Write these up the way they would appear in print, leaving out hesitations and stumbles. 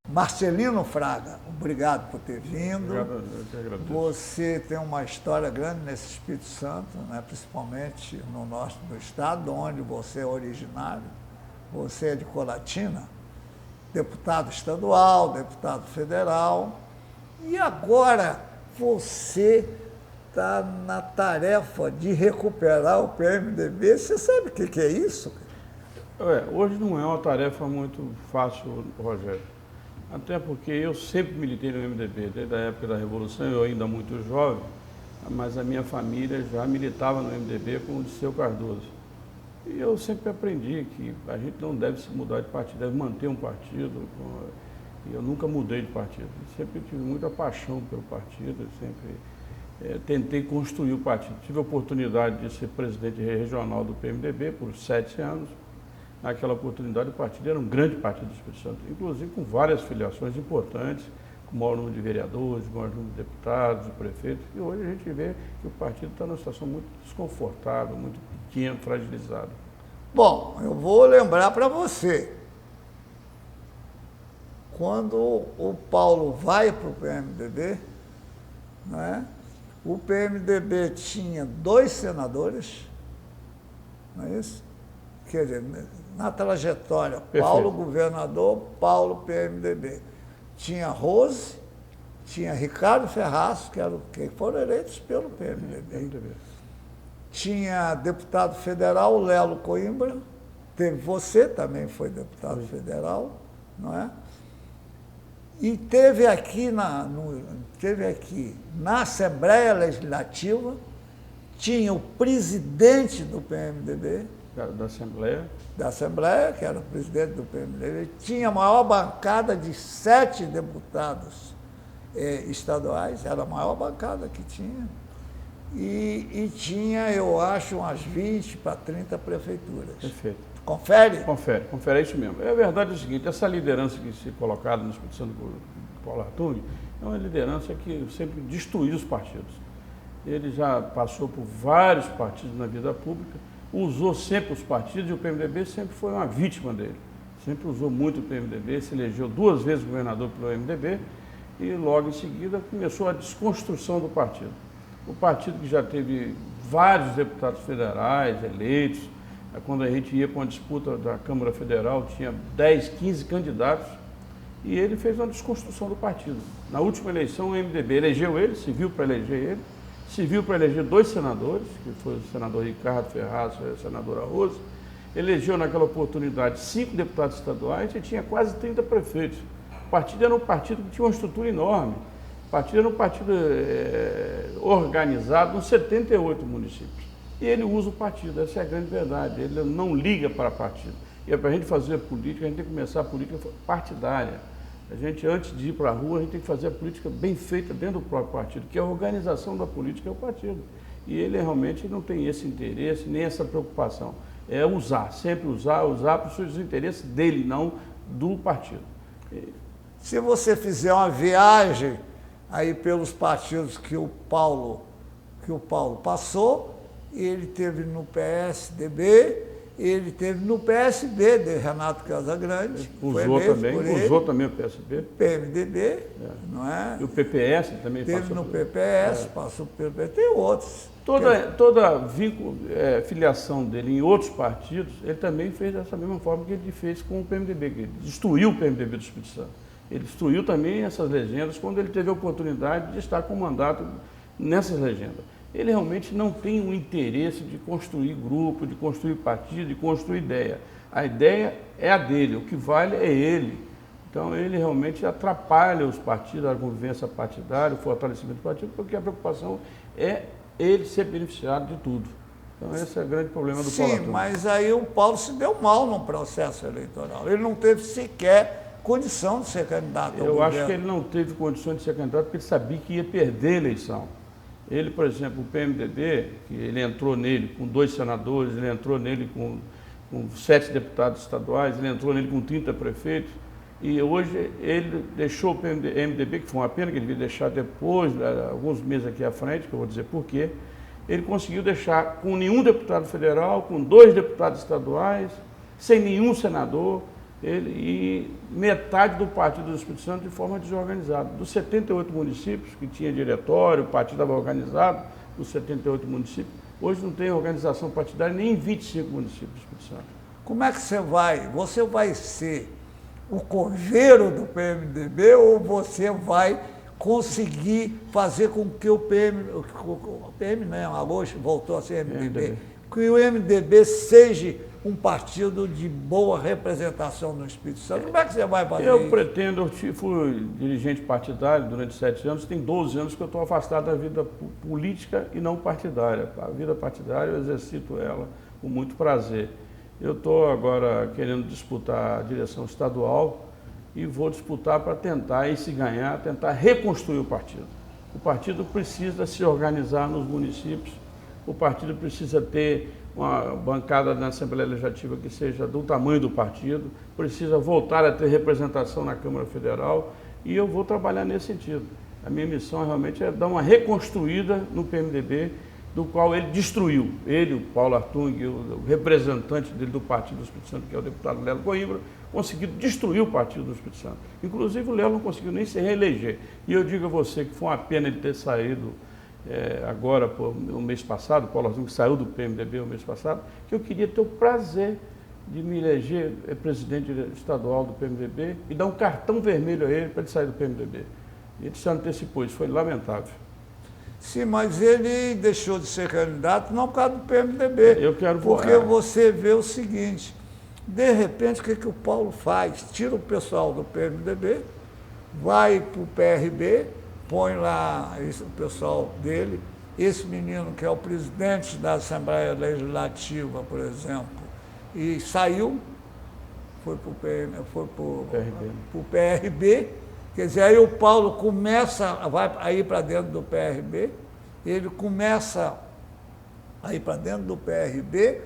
Marcelino Fraga, obrigado por ter vindo. Obrigado, eu que agradeço. Você tem uma história grande nesse Espírito Santo, né? Principalmente no norte do estado, onde você é originário. Você é de Colatina, deputado estadual, deputado federal. E agora você está na tarefa de recuperar o PMDB. Você sabe o que é isso? Hoje não é uma tarefa muito fácil, Rogério. Até porque eu sempre militei no MDB, desde a época da Revolução, eu ainda muito jovem, mas a minha família já militava no MDB com o Dirceu Cardoso. E eu sempre aprendi que a gente não deve se mudar de partido, deve manter um partido. E eu nunca mudei de partido. Eu sempre tive muita paixão pelo partido, eu sempre tentei construir o partido. Tive a oportunidade de ser presidente regional do PMDB por 7 anos. Naquela oportunidade, o partido era um grande partido do Espírito Santo, inclusive com várias filiações importantes, com o maior número de vereadores, o maior número de deputados, de prefeitos. E hoje a gente vê que o partido está numa situação muito desconfortável, muito pequeno, fragilizado. Bom, eu vou lembrar para você. Quando o Paulo vai para o PMDB, né, o PMDB tinha 2 senadores, não é isso? Quer dizer, na trajetória, Perfeito. Paulo governador, Paulo PMDB. Tinha Rose, tinha Ricardo Ferraz, que foram eleitos pelo PMDB. Tinha deputado federal, Lelo Coimbra. Você também foi deputado federal, não é? E teve aqui na Assembleia Legislativa, tinha o presidente do PMDB, da Assembleia, que era o presidente do PMDB, tinha a maior bancada de 7 deputados estaduais, era a maior bancada que tinha, e tinha, eu acho, umas 20 para 30 prefeituras. Perfeito. Confere? Confere, é isso mesmo. É verdade o seguinte, essa liderança que se colocada no Espírito Santo do Paulo Artung é uma liderança que sempre destruiu os partidos. Ele já passou por vários partidos na vida pública, usou sempre os partidos e o PMDB sempre foi uma vítima dele. Sempre usou muito o PMDB, se elegeu 2 vezes governador pelo MDB e logo em seguida começou a desconstrução do partido. O partido que já teve vários deputados federais eleitos, quando a gente ia para uma disputa da Câmara Federal, tinha 10, 15 candidatos e ele fez uma desconstrução do partido. Na última eleição o MDB elegeu ele, se viu para eleger ele, se viu para eleger 2 senadores, que foi o senador Ricardo Ferraz e a senadora Rose, elegeu naquela oportunidade 5 deputados estaduais e tinha quase 30 prefeitos. O partido era um partido que tinha uma estrutura enorme. O partido era um partido organizado nos 78 municípios. E ele usa o partido, essa é a grande verdade. Ele não liga para partido. E para a gente fazer política, a gente tem que começar a política partidária. A gente, antes de ir para a rua, a gente tem que fazer a política bem feita dentro do próprio partido, que a organização da política é o partido. E ele realmente não tem esse interesse, nem essa preocupação. É usar, sempre usar para os seus interesses dele, não do partido. Se você fizer uma viagem aí pelos partidos que o Paulo passou, ele teve no PSDB, ele teve no PSB de Renato Casagrande. Usou também o PSB. PMDB, não é? E o PPS também teve no PPS, passou pelo PPS, tem outros. Toda filiação dele em outros partidos, ele também fez dessa mesma forma que ele fez com o PMDB, que ele destruiu o PMDB do Espírito Santo. Ele destruiu também essas legendas quando ele teve a oportunidade de estar com mandato nessas legendas. Ele realmente não tem o interesse de construir grupo, de construir partido, de construir ideia. A ideia é a dele, o que vale é ele. Então ele realmente atrapalha os partidos, a convivência partidária, o fortalecimento do partido, porque a preocupação é ele ser beneficiado de tudo. Então esse é o grande problema do Paulo Artung. Sim, mas aí o Paulo se deu mal no processo eleitoral. Ele não teve sequer condição de ser candidato ao governo. Eu acho que ele não teve condições de ser candidato porque ele sabia que ia perder a eleição. Ele, por exemplo, o PMDB, que ele entrou nele com 2 senadores, ele entrou nele com 7 deputados estaduais, ele entrou nele com 30 prefeitos, e hoje ele deixou o MDB, que foi uma pena que ele devia deixar depois, alguns meses aqui à frente, que eu vou dizer por quê, ele conseguiu deixar com nenhum deputado federal, com 2 deputados estaduais, sem nenhum senador, e metade do Partido do Espírito Santo de forma desorganizada. Dos 78 municípios que tinha diretório, o partido estava organizado, dos 78 municípios, hoje não tem organização partidária nem em 25 municípios do Espírito Santo. Como é que você vai? Você vai ser o coveiro do PMDB ou você vai conseguir fazer com que o PM não, agora voltou a ser MDB, que o MDB seja um partido de boa representação no Espírito Santo? Como é que você vai fazer isso? Eu pretendo, eu fui dirigente partidário durante 7 anos, tem 12 anos que eu estou afastado da vida política e não partidária. A vida partidária eu exercito ela com muito prazer. Eu estou agora querendo disputar a direção estadual e vou disputar para tentar, e se ganhar, tentar reconstruir o partido. O partido precisa se organizar nos municípios, o partido precisa ter uma bancada na Assembleia Legislativa que seja do tamanho do partido, precisa voltar a ter representação na Câmara Federal e eu vou trabalhar nesse sentido. A minha missão realmente é dar uma reconstruída no PMDB, do qual ele destruiu. Ele, o Paulo Artung, o representante dele do Partido do Espírito Santo, que é o deputado Lelo Coimbra, conseguiu destruir o Partido do Espírito Santo. Inclusive o Lelo não conseguiu nem se reeleger. E eu digo a você que foi uma pena ele ter saído agora, no mês passado, o Paulo Artung que saiu do PMDB no mês passado, que eu queria ter o prazer de me eleger presidente estadual do PMDB e dar um cartão vermelho a ele para ele sair do PMDB. E ele se antecipou, isso foi lamentável. Sim, mas ele deixou de ser candidato não por causa do PMDB. Eu quero porque você vê o seguinte, de repente, o que o Paulo faz? Tira o pessoal do PMDB, vai para o PRB, põe lá o pessoal dele, esse menino que é o presidente da Assembleia Legislativa, por exemplo, e saiu, foi para o PRB. Quer dizer, aí o Paulo vai a ir para dentro do PRB, ele começa a ir para dentro do PRB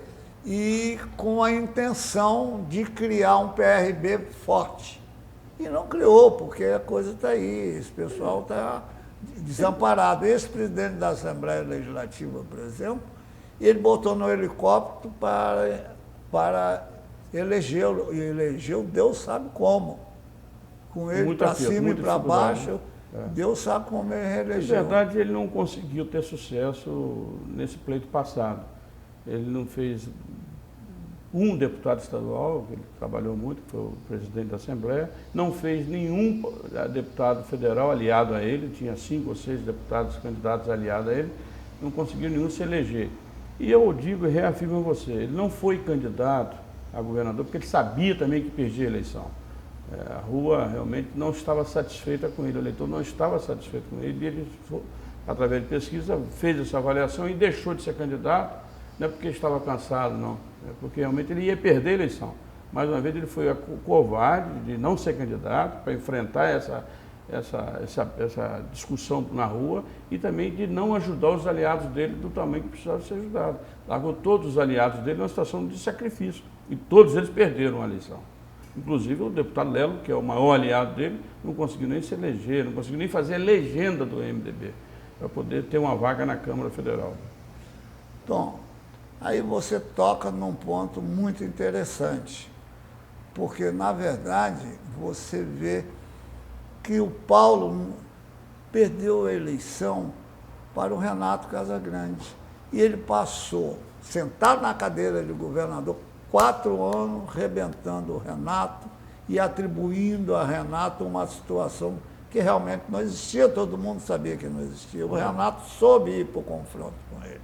e com a intenção de criar um PRB forte. E não criou, porque a coisa está aí, esse pessoal está desamparado. Esse presidente da Assembleia Legislativa, por exemplo, ele botou no helicóptero para elegê-lo, e elegeu Deus sabe como. Com ele para cima e para baixo, Deus sabe como ele reelegeu. Na verdade, ele não conseguiu ter sucesso nesse pleito passado. Ele não fez um deputado estadual, ele trabalhou muito, foi o presidente da Assembleia, não fez nenhum deputado federal aliado a ele, tinha 5 ou 6 deputados candidatos aliados a ele, não conseguiu nenhum se eleger. E eu digo e reafirmo a você, ele não foi candidato a governador porque ele sabia também que perdia a eleição. A rua realmente não estava satisfeita com ele, o eleitor não estava satisfeito com ele, e ele, através de pesquisa, fez essa avaliação e deixou de ser candidato, não é porque estava cansado, não, é porque realmente ele ia perder a eleição. Mais uma vez ele foi covarde de não ser candidato, para enfrentar essa discussão na rua e também de não ajudar os aliados dele do tamanho que precisava ser ajudado. Largou todos os aliados dele numa situação de sacrifício, e todos eles perderam a eleição. Inclusive o deputado Lelo, que é o maior aliado dele, não conseguiu nem se eleger, não conseguiu nem fazer a legenda do MDB, para poder ter uma vaga na Câmara Federal. Tom, aí você toca num ponto muito interessante, porque, na verdade, você vê que o Paulo perdeu a eleição para o Renato Casagrande. E ele passou, sentado na cadeira de governador, 4 anos rebentando o Renato e atribuindo a Renato uma situação que realmente não existia, todo mundo sabia que não existia. O Renato soube ir para o confronto com ele.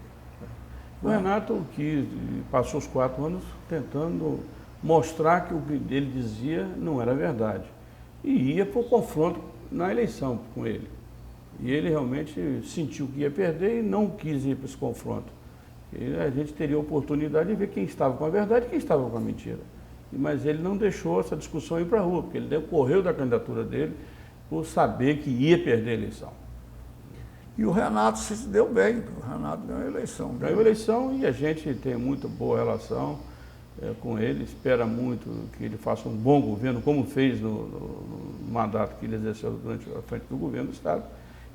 O Renato que passou os 4 anos tentando mostrar que o que ele dizia não era verdade. E ia para o confronto na eleição com ele. E ele realmente sentiu que ia perder e não quis ir para esse confronto. E a gente teria a oportunidade de ver quem estava com a verdade e quem estava com a mentira. Mas ele não deixou essa discussão ir para a rua, porque ele decorreu da candidatura dele por saber que ia perder a eleição. E o Renato se deu bem, o Renato ganhou a eleição. Ganhou a eleição e a gente tem muito boa relação com ele, espera muito que ele faça um bom governo, como fez no mandato que ele exerceu durante a frente do governo do Estado.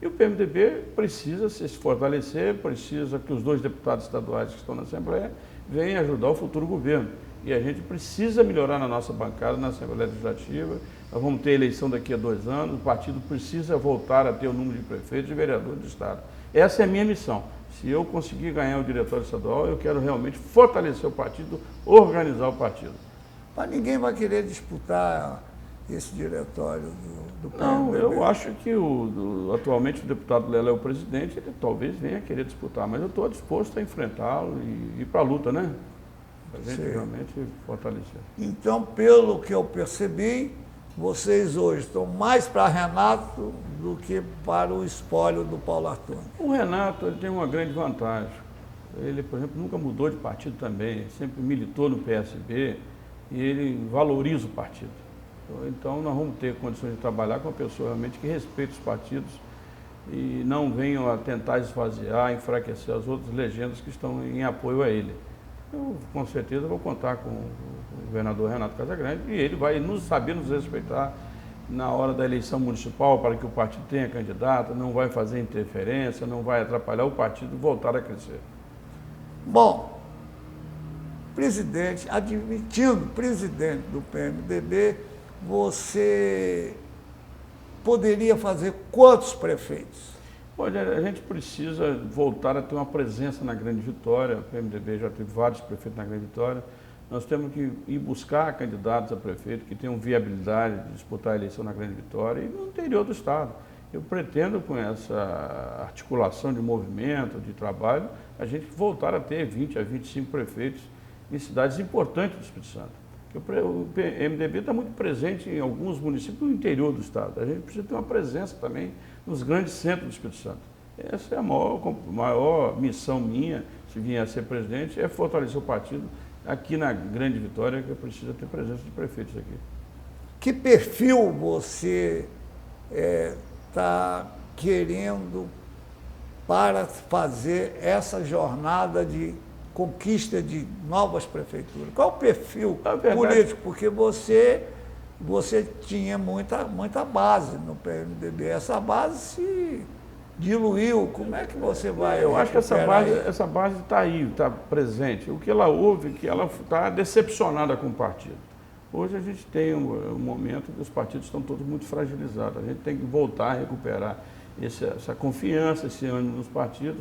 E o PMDB precisa se fortalecer, precisa que os 2 deputados estaduais que estão na Assembleia venham ajudar o futuro governo. E a gente precisa melhorar na nossa bancada, na Assembleia Legislativa. Nós vamos ter eleição daqui a 2 anos, o partido precisa voltar a ter o número de prefeitos e vereadores do Estado. Essa é a minha missão. Se eu conseguir ganhar o diretório estadual, eu quero realmente fortalecer o partido, organizar o partido. Mas ninguém vai querer disputar esse diretório do PMDB. Não, eu acho que atualmente o deputado Lela é o presidente, ele talvez venha querer disputar, mas eu estou disposto a enfrentá-lo e ir para a luta, né? Para a gente realmente fortalecer. Então, pelo que eu percebi, vocês hoje estão mais para Renato do que para o espólio do Paulo Artur. O Renato ele tem uma grande vantagem. Ele, por exemplo, nunca mudou de partido também, sempre militou no PSB e ele valoriza o partido. Então, nós vamos ter condições de trabalhar com uma pessoa realmente que respeite os partidos e não venham a tentar esvaziar, enfraquecer as outras legendas que estão em apoio a ele. Eu, com certeza, vou contar com o governador Renato Casagrande e ele vai saber nos respeitar na hora da eleição municipal para que o partido tenha candidato, não vai fazer interferência, não vai atrapalhar o partido voltar a crescer. Bom, presidente, admitindo presidente do PMDB, você poderia fazer quantos prefeitos? Olha, a gente precisa voltar a ter uma presença na Grande Vitória. O PMDB já teve vários prefeitos na Grande Vitória. Nós temos que ir buscar candidatos a prefeito que tenham viabilidade de disputar a eleição na Grande Vitória e no interior do Estado. Eu pretendo, com essa articulação de movimento, de trabalho, a gente voltar a ter 20 a 25 prefeitos em cidades importantes do Espírito Santo. O PMDB está muito presente em alguns municípios do interior do Estado. A gente precisa ter uma presença também nos grandes centros do Espírito Santo. Essa é a maior missão minha, se vier a ser presidente, é fortalecer o partido aqui na Grande Vitória, que precisa ter presença de prefeitos aqui. Que perfil você está querendo para fazer essa jornada de conquista de novas prefeituras? Qual o perfil político? Porque você tinha muita base no PMDB. Essa base se diluiu. Como é que você vai? Eu acho que essa base está aí, está presente. O que ela ouve é que ela está decepcionada com o partido. Hoje a gente tem um momento que os partidos estão todos muito fragilizados. A gente tem que voltar a recuperar essa confiança, esse ânimo nos partidos.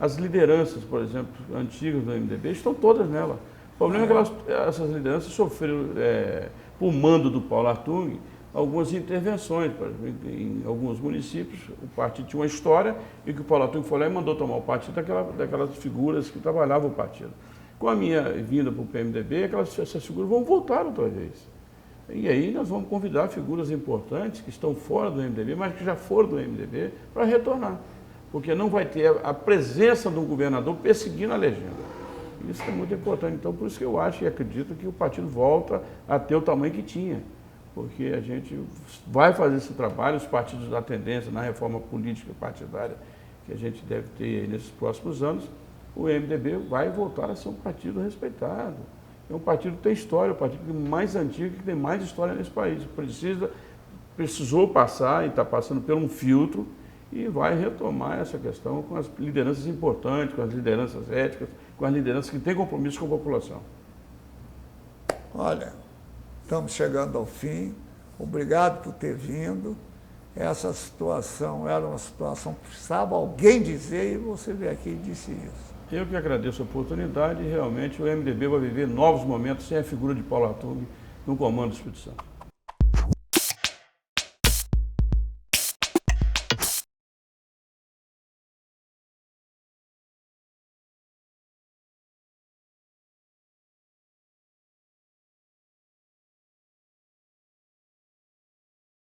As lideranças, por exemplo, antigas do MDB, estão todas nela. O problema é que essas lideranças sofreram, por mando do Paulo Artur, algumas intervenções. Por exemplo, em alguns municípios, o partido tinha uma história e que o Paulo Artur foi lá e mandou tomar o partido daquelas figuras que trabalhavam o partido. Com a minha vinda para o PMDB, essas figuras vão voltar outra vez. E aí nós vamos convidar figuras importantes que estão fora do MDB, mas que já foram do MDB, para retornar. Porque não vai ter a presença de um governador perseguindo a legenda. Isso é muito importante. Então, por isso que eu acho e acredito que o partido volta a ter o tamanho que tinha. Porque a gente vai fazer esse trabalho, os partidos da tendência na reforma política partidária que a gente deve ter nesses próximos anos, o MDB vai voltar a ser um partido respeitado. É um partido que tem história, o partido mais antigo, que tem mais história nesse país. Precisou passar e está passando por um filtro e vai retomar essa questão com as lideranças importantes, com as lideranças éticas, com as lideranças que têm compromisso com a população. Olha, estamos chegando ao fim. Obrigado por ter vindo. Essa situação era uma situação que precisava alguém dizer e você veio aqui e disse isso. Eu que agradeço a oportunidade e realmente o MDB vai viver novos momentos sem a figura de Paulo Artur no comando do Espírito Santo.